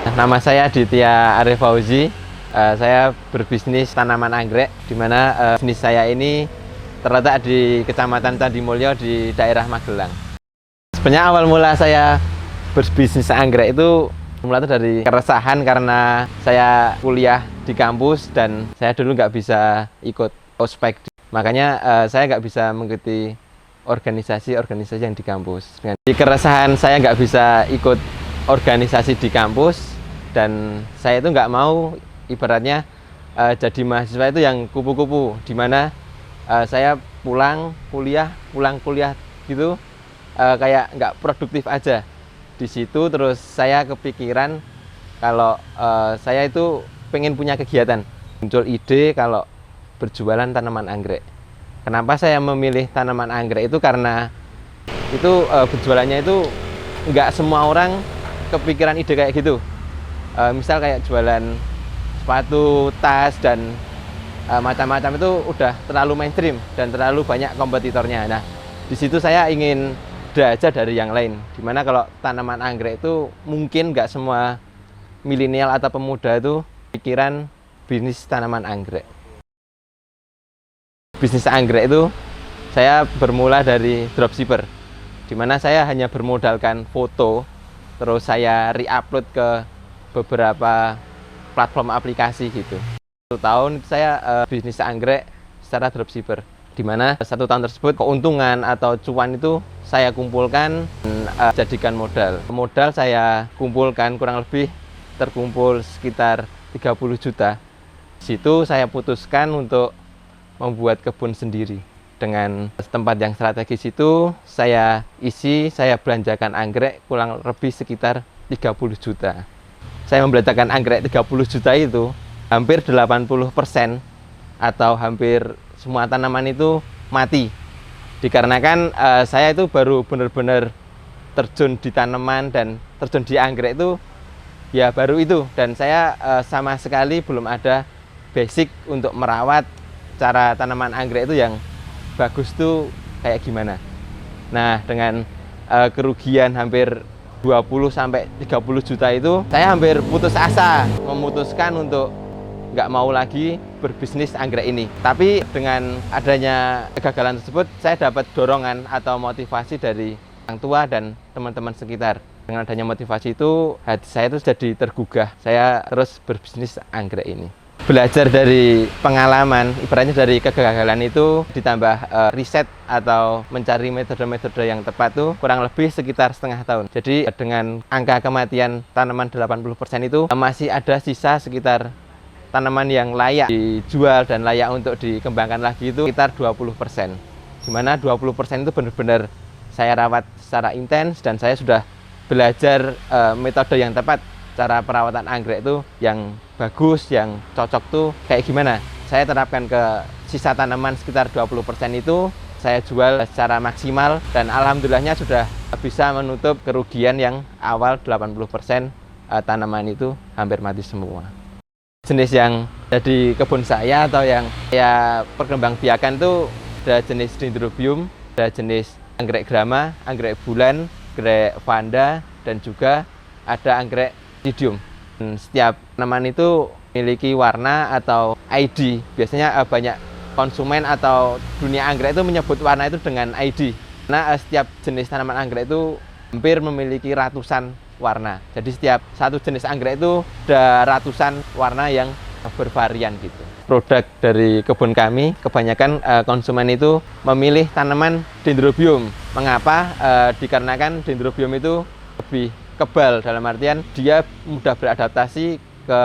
Nama saya Ditya Arif Fauzi. Saya berbisnis tanaman anggrek, di mana bisnis saya ini terletak di Kecamatan Candimulyo di daerah Magelang. Sebenarnya awal mula saya berbisnis anggrek itu mulai dari keresahan karena saya kuliah di kampus dan saya dulu nggak bisa ikut ospek. Makanya saya nggak bisa mengikuti organisasi-organisasi yang di kampus. Di keresahan saya nggak bisa ikut organisasi di kampus dan saya itu nggak mau ibaratnya jadi mahasiswa itu yang kupu-kupu, di mana saya pulang kuliah gitu kayak nggak produktif aja di situ. Terus saya kepikiran kalau saya itu pengen punya kegiatan, muncul ide kalau berjualan tanaman anggrek. Kenapa saya memilih tanaman anggrek itu karena itu berjualannya itu nggak semua orang kepikiran ide kayak gitu. Misal kayak jualan sepatu, tas, dan macam-macam itu udah terlalu mainstream dan terlalu banyak kompetitornya. Nah, di situ saya ingin belajar dari yang lain. Dimana kalau tanaman anggrek itu mungkin nggak semua milenial atau pemuda itu pikiran bisnis tanaman anggrek. Bisnis anggrek itu saya bermula dari dropshipper, dimana saya hanya bermodalkan foto, terus saya re-upload ke beberapa platform aplikasi gitu. 1 tahun saya bisnis anggrek secara dropshipper, dimana 1 tahun tersebut keuntungan atau cuan itu saya kumpulkan dan jadikan modal. Modal saya kumpulkan kurang lebih terkumpul sekitar 30 juta. Di situ saya putuskan untuk membuat kebun sendiri. Dengan tempat yang strategis itu saya belanjakan anggrek kurang lebih sekitar 30 juta. Saya membelanjakan anggrek 30 juta itu hampir 80% atau hampir semua tanaman itu mati. Dikarenakan saya itu baru benar-benar terjun di tanaman dan terjun di anggrek itu ya baru itu, dan saya sama sekali belum ada basic untuk merawat cara tanaman anggrek itu yang bagus tuh kayak gimana. Nah, dengan kerugian hampir 20-30 juta itu, saya hampir putus asa, memutuskan untuk nggak mau lagi berbisnis anggrek ini. Tapi dengan adanya kegagalan tersebut, saya dapat dorongan atau motivasi dari orang tua dan teman-teman sekitar. Dengan adanya motivasi itu, hati saya itu jadi tergugah. Saya terus berbisnis anggrek ini. Belajar dari pengalaman, ibaratnya dari kegagalan itu ditambah riset atau mencari metode-metode yang tepat tuh kurang lebih sekitar setengah tahun. Jadi dengan angka kematian tanaman 80% itu masih ada sisa sekitar tanaman yang layak dijual dan layak untuk dikembangkan lagi itu sekitar 20%. Dimana 20% itu benar-benar saya rawat secara intens dan saya sudah belajar metode yang tepat. Cara perawatan anggrek itu yang bagus, yang cocok tuh kayak gimana. Saya terapkan ke sisa tanaman sekitar 20% itu, saya jual secara maksimal dan alhamdulillahnya sudah bisa menutup kerugian yang awal 80% tanaman itu hampir mati semua. Jenis yang jadi kebun saya atau yang saya perkembangbiakan tuh ada jenis Dendrobium, ada jenis anggrek grama, anggrek bulan, anggrek vanda, dan juga ada anggrek Oncidium. Setiap tanaman itu memiliki warna atau ID. Biasanya banyak konsumen atau dunia anggrek itu menyebut warna itu dengan ID. Karena setiap jenis tanaman anggrek itu hampir memiliki ratusan warna. Jadi setiap satu jenis anggrek itu ada ratusan warna yang bervarian gitu. Produk dari kebun kami, kebanyakan konsumen itu memilih tanaman Dendrobium. Mengapa? Dikarenakan Dendrobium itu lebih kebal, dalam artian dia mudah beradaptasi ke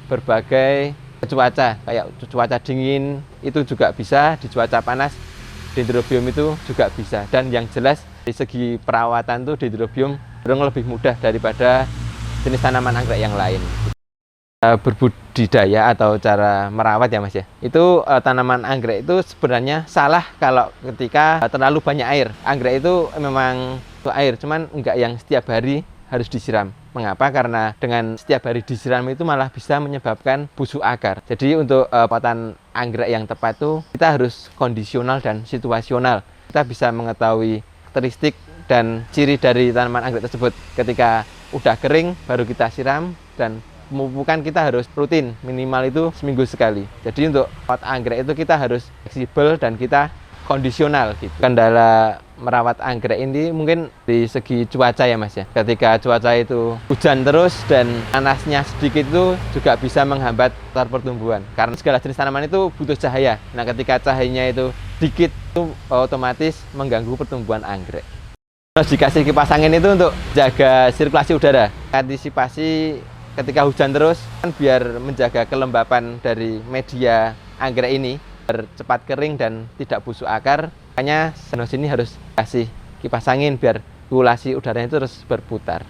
berbagai cuaca, kayak cuaca dingin itu juga bisa, di cuaca panas Dendrobium itu juga bisa. Dan yang jelas dari segi perawatan tuh Dendrobium cenderung lebih mudah daripada jenis tanaman anggrek yang lain. Berbudidaya atau cara merawat ya Mas ya, itu tanaman anggrek itu sebenarnya salah kalau ketika terlalu banyak air. Anggrek itu memang air, cuman enggak yang setiap hari harus disiram. Mengapa? Karena dengan setiap hari disiram itu malah bisa menyebabkan busuk akar. Jadi untuk perawatan anggrek yang tepat itu kita harus kondisional dan situasional. Kita bisa mengetahui karakteristik dan ciri dari tanaman anggrek tersebut. Ketika udah kering baru kita siram, dan pemupukan kita harus rutin, minimal itu seminggu sekali. Jadi untuk merawat anggrek itu kita harus fleksibel dan kita kondisional gitu. Kendala merawat anggrek ini mungkin di segi cuaca ya Mas ya. Ketika cuaca itu hujan terus dan panasnya sedikit itu juga bisa menghambat pertumbuhan. Karena segala jenis tanaman itu butuh cahaya. Nah ketika cahayanya itu sedikit itu otomatis mengganggu pertumbuhan anggrek. Terus dikasih kipas angin itu untuk jaga sirkulasi udara. Antisipasi ketika hujan terus kan biar menjaga kelembapan dari media anggrek ini biar cepat kering dan tidak busuk akar. Makanya sini harus kasih kipas angin biar sirkulasi udaranya itu terus berputar.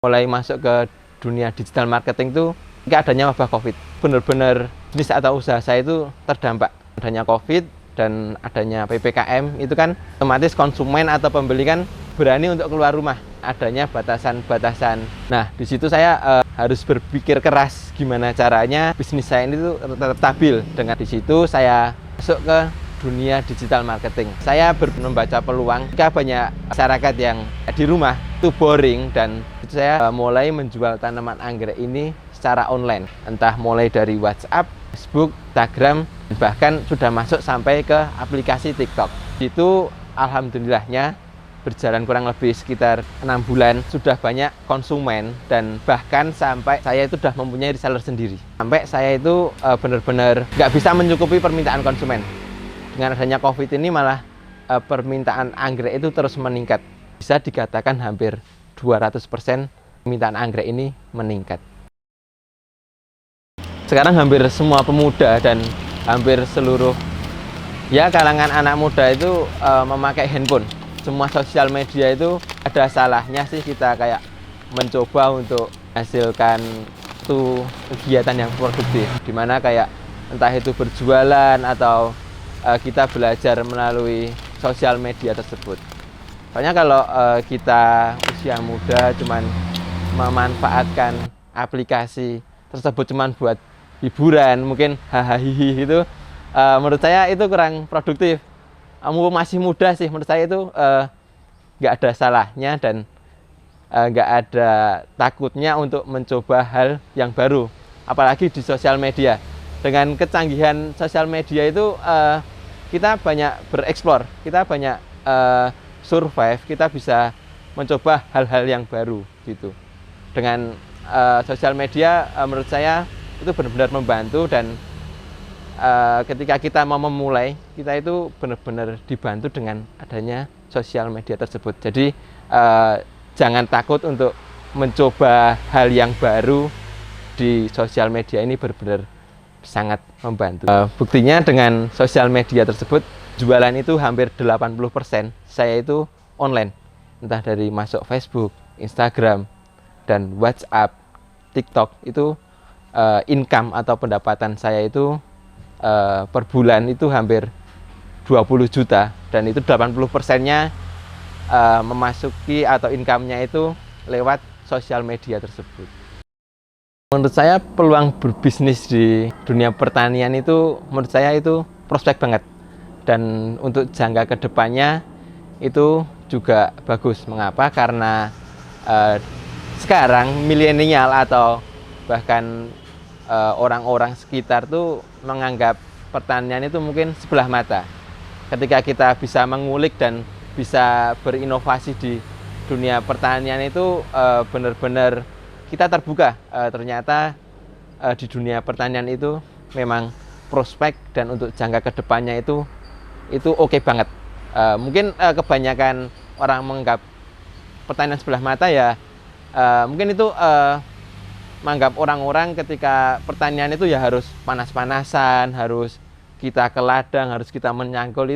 Mulai masuk ke dunia digital marketing itu ketika adanya wabah COVID, benar-benar bisnis atau usaha saya itu terdampak. Adanya COVID dan adanya PPKM itu kan otomatis konsumen atau pembeli kan berani untuk keluar rumah, adanya batasan-batasan. Nah, di situ saya harus berpikir keras gimana caranya bisnis saya ini tuh tetap stabil. Dengan di situ saya masuk ke dunia digital marketing. Saya membaca peluang jika banyak masyarakat yang di rumah itu boring, dan itu saya mulai menjual tanaman anggrek ini secara online. Entah mulai dari WhatsApp, Facebook, Instagram, bahkan sudah masuk sampai ke aplikasi TikTok. Itu alhamdulillahnya berjalan kurang lebih sekitar 6 bulan, sudah banyak konsumen dan bahkan sampai saya itu sudah mempunyai reseller sendiri. Sampai saya itu benar-benar nggak bisa mencukupi permintaan konsumen. Dengan adanya COVID ini malah permintaan anggrek itu terus meningkat. Bisa dikatakan hampir 200% permintaan anggrek ini meningkat. Sekarang hampir semua pemuda dan hampir seluruh ya kalangan anak muda itu memakai handphone. Semua sosial media itu ada salahnya sih kita kayak mencoba untuk menghasilkan tuh kegiatan yang produktif, dimana kayak entah itu berjualan atau kita belajar melalui sosial media tersebut. Soalnya kalau kita usia muda cuman memanfaatkan aplikasi tersebut cuman buat hiburan, mungkin hahaha gitu, menurut saya itu kurang produktif. Kamu masih muda sih, menurut saya itu nggak ada salahnya dan nggak ada takutnya untuk mencoba hal yang baru, apalagi di sosial media. Dengan kecanggihan sosial media itu kita banyak bereksplor, kita banyak survive, kita bisa mencoba hal-hal yang baru gitu. Dengan sosial media menurut saya itu benar-benar membantu, dan ketika kita mau memulai, kita itu benar-benar dibantu dengan adanya sosial media tersebut. Jadi jangan takut untuk mencoba hal yang baru di sosial media, ini benar-benar sangat membantu. Buktinya dengan sosial media tersebut, jualan itu hampir 80% saya itu online. Entah dari masuk Facebook, Instagram, dan WhatsApp, TikTok, itu income atau pendapatan saya itu per bulan itu hampir 20 juta, dan itu 80%-nya memasuki atau income-nya itu lewat sosial media tersebut. Menurut saya peluang berbisnis di dunia pertanian itu menurut saya itu prospek banget, dan untuk jangka kedepannya itu juga bagus. Mengapa? Karena sekarang milenial atau bahkan orang-orang sekitar tuh menganggap pertanian itu mungkin sebelah mata. Ketika kita bisa mengulik dan bisa berinovasi di dunia pertanian itu benar-benar kita terbuka. Ternyata di dunia pertanian itu memang prospek, dan untuk jangka kedepannya itu oke banget. Mungkin kebanyakan orang menganggap pertanian sebelah mata ya, mungkin itu menganggap orang-orang ketika pertanian itu ya harus panas-panasan, harus kita ke ladang, harus kita menyangkul,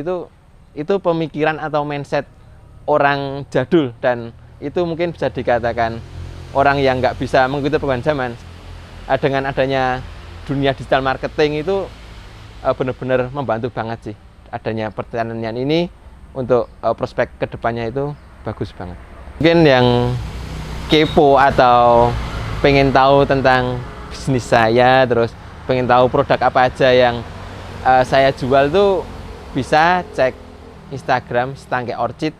itu pemikiran atau mindset orang jadul, dan itu mungkin bisa dikatakan orang yang nggak bisa mengikuti perkembangan zaman. Dengan adanya dunia digital marketing itu benar-benar membantu banget sih adanya pertanian ini. Untuk prospek kedepannya itu bagus banget. Mungkin yang kepo atau pengen tahu tentang bisnis saya, terus pengen tahu produk apa aja yang saya jual tuh bisa cek Instagram Setangke Orchid,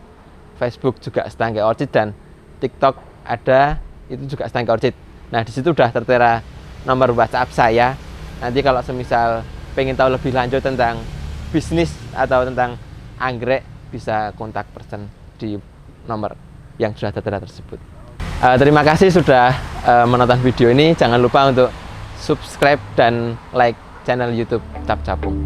Facebook juga Setangke Orchid, dan TikTok ada itu juga Setangke Orchid. Nah, di situ udah tertera nomor WhatsApp saya. Nanti kalau semisal pengen tahu lebih lanjut tentang bisnis atau tentang anggrek, bisa kontak person di nomor yang sudah tertera tersebut. Terima kasih sudah menonton video ini. Jangan lupa untuk subscribe dan like channel YouTube Cap Capung.